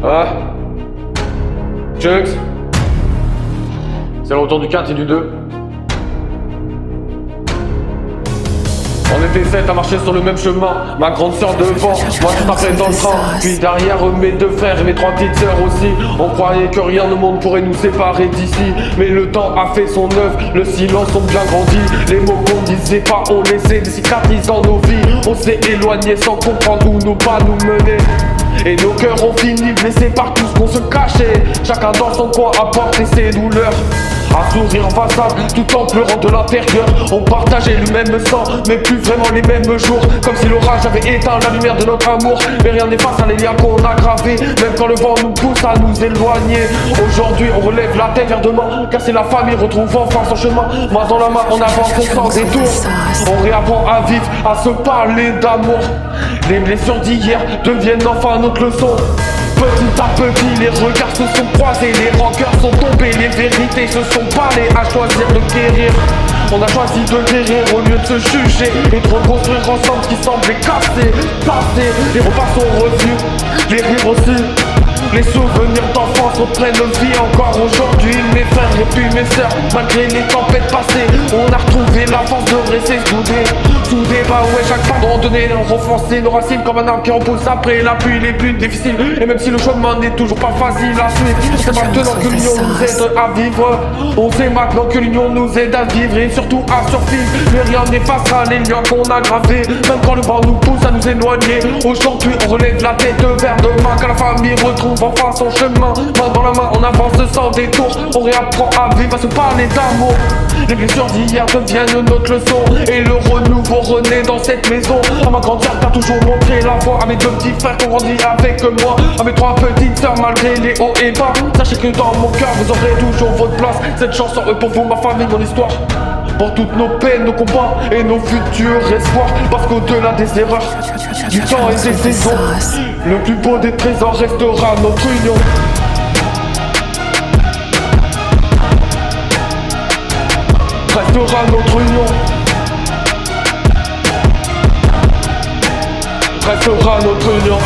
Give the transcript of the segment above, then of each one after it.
Ah. Junks. C'est le retour du 4 et du 2. On était 7 à marcher sur le même chemin, ma grande sœur devant, moi je m'appelle dans le train. Puis derrière mes deux frères et mes trois petites sœurs aussi. On croyait que rien au monde pourrait nous séparer d'ici, mais le temps a fait son œuvre, le silence ont bien grandi. Les mots qu'on disait pas ont laissé des cicatrices dans nos vies. On s'est éloigné sans comprendre où nos pas nous menaient. Et nos cœurs ont fini blessés par tout ce qu'on se cachait. Chacun dans son coin a porté ses douleurs, un sourire en façade, tout en pleurant de l'intérieur. On partageait le même sang, mais plus vraiment les mêmes jours. Comme si l'orage avait éteint la lumière de notre amour. Mais rien n'efface les liens qu'on a gravés, même quand le vent nous pousse à nous éloigner. Aujourd'hui on relève la tête vers demain, car c'est la famille retrouve enfin son chemin. Main dans la main on avance sans détour. On réapprend à vivre, à se parler d'amour. Les blessures d'hier deviennent enfin notre leçon. Petit à petit, les regards se sont croisés, les rancœurs sont tombés, les vérités se sont parlées à choisir de guérir. On a choisi de guérir au lieu de se juger et de reconstruire ensemble ce qui semblait cassé, passé. Les repas sont revenus, les rires aussi. Les souvenirs d'enfance reprennent vie encore aujourd'hui. Mes frères et puis mes sœurs, malgré les tempêtes passées, on a retrouvé la force de rester soudés. Soudés, bah ouais, chaque fois randonnée, renforcer nos racines comme un arbre qui repousse après la pluie les plus difficiles. Et même si le chemin n'est toujours pas facile à suivre, c'est maintenant que l'union nous aide à vivre. On sait maintenant que l'union nous aide à vivre et surtout à survivre. Mais rien n'effacera les liens qu'on a gravés, même quand le vent nous pousse à nous éloigner. Aujourd'hui on relève la tête vers demain, quand la famille retrouve enfin son chemin. Main dans la main on avance sans détour. On réapprend à vivre, à se parler d'amour. Les blessures d'hier deviennent notre leçon et le renouveau renaît dans cette maison. À ma grande sœur t'as toujours montré la voie, à mes deux petits frères qu'on grandit avec moi, à mes trois petites sœurs malgré les hauts et bas. Sachez que dans mon cœur vous aurez toujours votre place. Cette chanson est pour vous, ma famille, mon histoire, pour toutes nos peines, nos combats et nos futurs espoirs. Parce qu'au-delà des erreurs, du temps et des saisons, le plus beau des trésors restera notre union. Restera notre union. Restera notre union.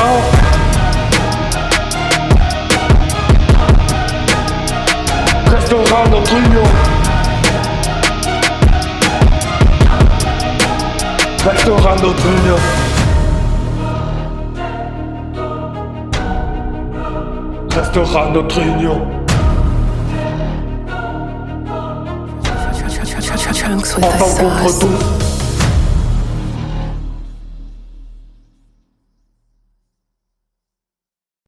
Restera notre union. Restera notre union. Restera notre union. Chunks with the Ensemble contre sauce. tous.